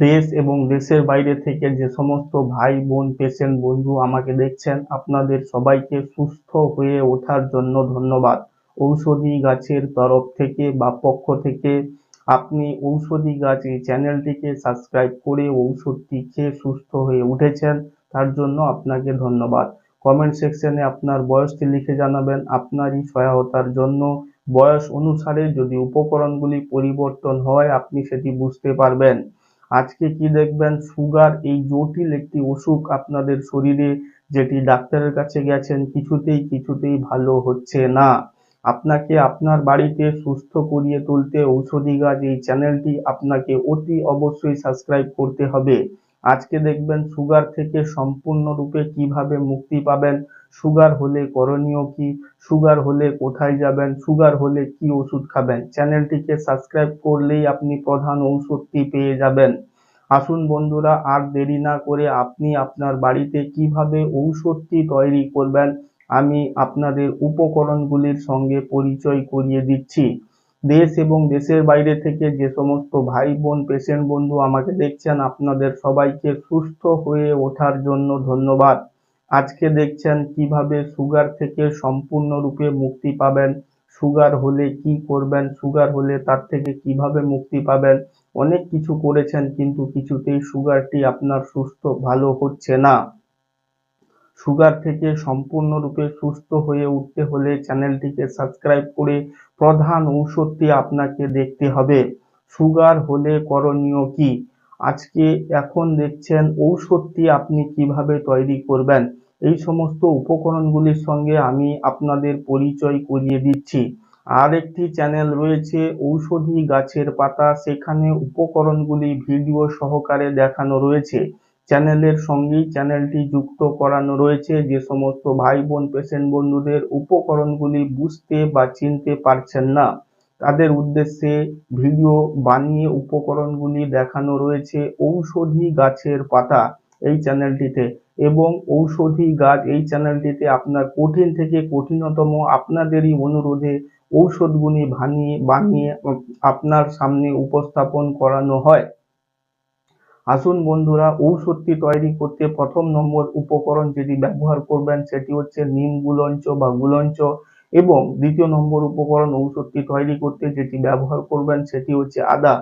দেশ এবং দেশের বাইরে থেকে যে সমস্ত ভাই বোন পেশেন্ট বন্ধু আমাকে দেখছেন, আপনাদের সবাইকে সুস্থ হয়ে ওঠার জন্য ধন্যবাদ। ঔষধি গাছের তরফ থেকে বা পক্ষ থেকে আপনি ঔষধি গাছ এই চ্যানেলটিকে সাবস্ক্রাইব করে ঔষধটি খেয়ে সুস্থ হয়ে উঠেছেন, তার জন্য আপনাকে ধন্যবাদ। কমেন্ট সেকশনে আপনার বয়সটি লিখে জানাবেন। আপনারই সহায়তার জন্য বয়স অনুসারে যদি উপকরণগুলি পরিবর্তন হয় আপনি সেটি বুঝতে পারবেন। আজকে কি দেখবেন, সুগার এই জটিল একটি অসুখ আপনাদের শরীরে, যেটি ডাক্তারের কাছে গেছেন কিছুতেই ভালো হচ্ছে না। আপনাকে আপনার বাড়িতে সুস্থ করিয়ে তুলতে ঔষধি গাছ এই চ্যানেলটি আপনাকে অতি অবশ্যই সাবস্ক্রাইব করতে হবে। আজকে দেখবেন সুগার থেকে সম্পূর্ণরূপে কিভাবে মুক্তি পাবেন, সুগার হলে করণীয় কি, সুগার হলে কোথায় যাবেন, সুগার হলে কি ওষুধ খাবেন। চ্যানেলটিকে সাবস্ক্রাইব করলেই আপনি প্রধান ঔষধটি পেয়ে যাবেন। আসুন বন্ধুরা, আর দেরি না করে আপনি আপনার বাড়িতে কিভাবে ঔষধটি তৈরি করবেন আমি আপনাদের উপকরণগুলির সঙ্গে পরিচয় করিয়ে দিচ্ছি। দেশ এবং দেশের বাইরে থেকে যে সমস্ত ভাই বোন পেশেন্ট বন্ধু আমাকে দেখছেন, আপনাদের সবাইকে সুস্থ হয়ে ওঠার জন্য ধন্যবাদ। আজকে দেখছেন কিভাবে সুগার থেকে সম্পূর্ণরূপে মুক্তি পাবেন, সুগার হলে কি করবেন, সুগার হলে তার থেকে কিভাবে মুক্তি পাবেন। অনেক কিছু করেছেন কিন্তু কিছুতেই সুগারটি আপনার সুস্থ ভালো হচ্ছে না। সুগার থেকে সম্পূর্ণরূপে সুস্থ হয়ে উঠতে হলে চ্যানেলটিকে সাবস্ক্রাইব করে প্রধান ঔষধটি আপনাকে দেখতে হবে। সুগার হলে করণীয় কি, আজকে এখন দেখছেন ঔষধটি আপনি কিভাবে তৈরি করবেন, এই সমস্ত উপকরণগুলির সঙ্গে আমি আপনাদের পরিচয় করিয়ে দিচ্ছি। আর একটি চ্যানেল রয়েছে ঔষধি গাছের পাতা, সেখানে উপকরণগুলি ভিডিও সহকারে দেখানো রয়েছে। চ্যানেলের সঙ্গেই চ্যানেলটি যুক্ত করানো রয়েছে। যে সমস্ত ভাই বোন পেশেন্ট বন্ধুদের উপকরণগুলি বুঝতে বা চিনতে পারছেন না, তাদের উদ্দেশ্যে ভিডিও বানিয়ে উপকরণগুলি দেখানো রয়েছে ঔষধি গাছের পাতা এই চ্যানেলটিতে। এবং ঔষধি গাছ এই চ্যানেলটিতে আপনার কঠিন থেকে কঠিনতম আপনাদেরই অনুরোধে ঔষধগুলি বানিয়ে আপনার সামনে উপস্থাপন করানো হয়। আসুন বন্ধুরা, ঔষধটি তৈরি করতে প্রথম নম্বর উপকরণ যেটি ব্যবহার করবেন সেটি হচ্ছে নিম গুলঞ্চ বা গুলঞ্চ, এবং দ্বিতীয় নম্বর উপকরণ ঔষধটি তৈরি করতে যেটি ব্যবহার করবেন সেটি হচ্ছে আদা।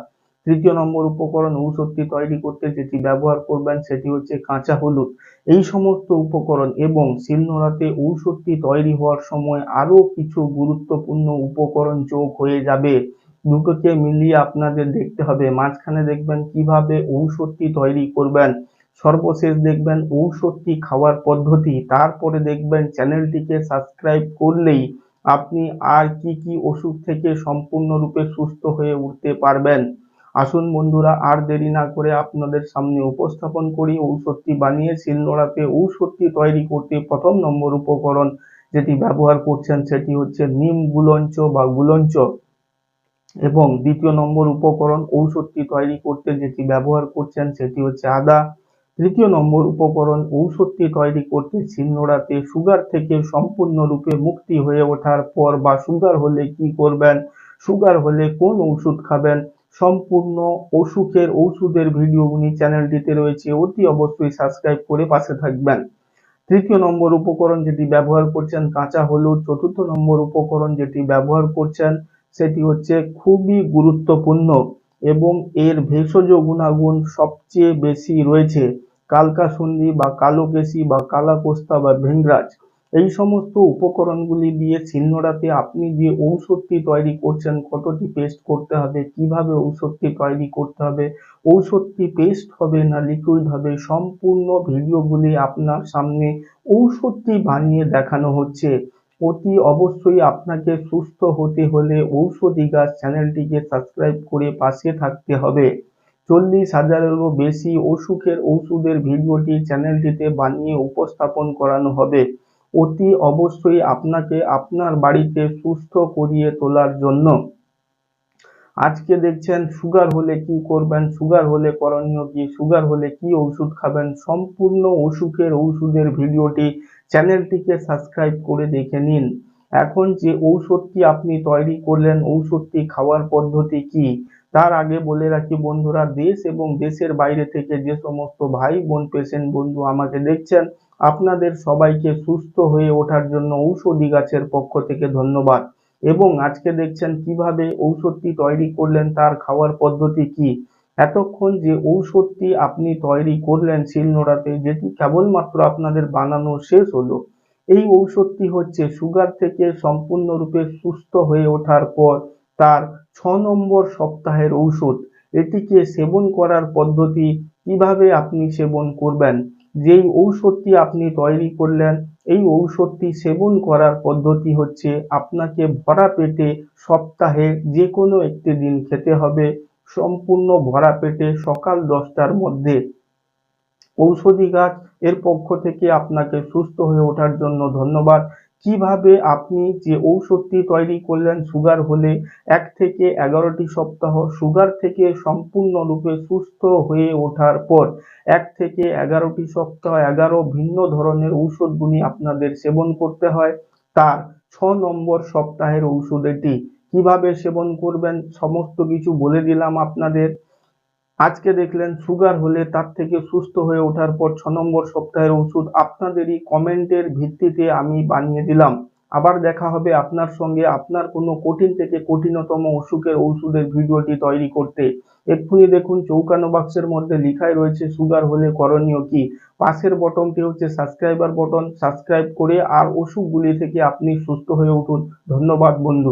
তৃতীয় নম্বর উপকরণ ঔষধটি তৈরি করতে যেটি ব্যবহার করবেন সেটি হচ্ছে কাঁচা হলুদ। এই সমস্ত উপকরণ এবং শিলনোড়াতে ঔষধটি তৈরি হওয়ার সময় আরো কিছু গুরুত্বপূর্ণ উপকরণ যোগ হয়ে যাবে। দুটোকে মিলিয়ে আপনাদের দেখতে হবে, মাঝখানে দেখবেন কিভাবে ঔষধটি তৈরি করবেন, সর্বশেষ দেখবেন ঔষধটি খাওয়ার পদ্ধতি, তারপরে দেখবেন চ্যানেলটিকে সাবস্ক্রাইব করলেই আপনি আর কি কি অসুখ থেকে সম্পূর্ণরূপে সুস্থ হয়ে উঠতে পারবেন। আসুন বন্ধুরা, আর দেরি না করে আপনাদের সামনে উপস্থাপন করি ঔষধটি বানিয়ে। শিলনোড়াতে ঔষধটি তৈরি করতে প্রথম নম্বর উপকরণ যেটি ব্যবহার করছেন সেটি হচ্ছে নিম গুলঞ্চ বা গুলঞ্চ, এবং দ্বিতীয় নম্বর উপকরণ ঔষধটি তৈরি করতে যেটি ব্যবহার করছেন সেটি হচ্ছে আদা। তৃতীয় নম্বর উপকরণ ঔষধটি তৈরি করতে শিলনোড়াতে সুগার থেকে সম্পূর্ণরূপে মুক্তি হয়ে ওঠার পর বা সুগার হলে কি করবেন, সুগার হলে কোন ওষুধ খাবেন, সম্পূর্ণ ওষুধের ভিডিওগুলি চ্যানেলটিতে রয়েছে, অতি অবশ্যই সাবস্ক্রাইব করে পাশে থাকবেন। তৃতীয় নম্বর উপকরণ যেটি ব্যবহার করছেন কাঁচা হলুদ। চতুর্থ নম্বর উপকরণ যেটি ব্যবহার করছেন সেটি হচ্ছে খুবই গুরুত্বপূর্ণ এবং এর ভেষজ গুণাগুণ সবচেয়ে বেশি রয়েছে কালকাসুন্দি বা কালোকেশী বা কালাকোস্তা বা ভৃংরাজ। এই সমস্ত উপকরণগুলি দিয়ে শিলনোড়াতে আপনি যে ঔষধটি তৈরি করছেন কতটি পেস্ট করতে হবে, কিভাবে ঔষধটি তৈরি করতে হবে, ঔষধটি পেস্ট হবে না লিকুইড হবে, সম্পূর্ণ ভিডিওগুলি আপনার সামনে ঔষধটি বানিয়ে দেখানো হচ্ছে। অতি অবশ্যই আপনাকে সুস্থ হতে হলে ঔষধি গাছ চ্যানেলটিকে সাবস্ক্রাইব করে পাশে থাকতে হবে। 40,000-এরও বেশি ওষুধের ভিডিওটি চ্যানেলটিতে বানিয়ে উপস্থাপন করানো হবে অতি অবশ্যই আপনাকে আপনার বাড়িতে সুস্থ করিয়ে তোলার জন্য। আজকে দেখছেন সুগার হলে কি করবেন, সুগার হলে করণীয় কি, সুগার হলে কি ওষুধ খাবেন, সম্পূর্ণ ওষুধের ভিডিওটি চ্যানেলটিকে সাবস্ক্রাইব করে দেখে নিন। এখন যে ঔষধটি আপনি তৈরি করলেন, ঔষধটি খাওয়ার পদ্ধতি কি, তার আগে বলে রাখি বন্ধুরা, দেশ এবং দেশের বাইরে থেকে যে সমস্ত ভাই বোন পেশেন্ট বন্ধু আমাকে দেখছেন, আপনাদের সবাইকে সুস্থ হয়ে ওঠার জন্য ঔষধি গাছের পক্ষ থেকে ধন্যবাদ। এবং আজকে দেখছেন কিভাবে ঔষধটি তৈরি করলেন, তার খাওয়ার পদ্ধতি কি। এতক্ষণ যে ঔষধটি আপনি তৈরি করলেন শিলনোড়াতে, যেটি কেবলমাত্র আপনাদের বানানো শেষ হলো, এই ঔষধটি হচ্ছে সুগার থেকে সম্পূর্ণরূপে সুস্থ হয়ে ওঠার পর তার 6 নম্বর সপ্তাহের ঔষধ। এটিকে সেবন করার পদ্ধতি, কিভাবে আপনি সেবন করবেন, যেই ঔষধটি আপনি তৈরি করলেন, এই ঔষধটি সেবন করার পদ্ধতি হচ্ছে আপনাকে ভরা পেটে সপ্তাহে যে কোনো একটি দিন খেতে হবে, সম্পূর্ণ ভরা পেটে সকাল 10টার মধ্যে। ঔষধি গাছ এর পক্ষ থেকে আপনাকে সুস্থ হয়ে ওঠার জন্য ধন্যবাদ। কিভাবে আপনি যে ঔষধটি তৈরি করলেন সুগার হলে 1 থেকে 11টি সপ্তাহ, সুগার থেকে সম্পূর্ণরূপে সুস্থ হয়ে ওঠার পর 1 থেকে 11টি সপ্তাহ 11 ভিন্ন ধরনের ঔষধগুলি আপনাদের সেবন করতে হয়, তার 6 নম্বর সপ্তাহের ঔষধ এটি। কিভাবে সেবন করবেন সমস্ত কিছু বলে দিলাম আপনাদের। আজকে দেখলেন সুগার হলে তার থেকে সুস্থ হয়ে ওঠার পর 6 নম্বর সপ্তাহের ওষুধ আপনাদেরই কমেন্টের ভিত্তিতে আমি বানিয়ে দিলাম। আবার দেখা হবে আপনার সঙ্গে আপনার কোনো কঠিন থেকে কঠিনতম অসুখের ওষুধের ভিডিওটি তৈরি করতে। এক্ষুনি দেখুন চৌকানো বাক্সের মধ্যে লিখাই রয়েছে সুগার হলে করণীয় কি। পাশের বটনটি হচ্ছে সাবস্ক্রাইবার বটন, সাবস্ক্রাইব করে আর অসুখগুলি থেকে আপনি সুস্থ হয়ে উঠুন। ধন্যবাদ বন্ধু।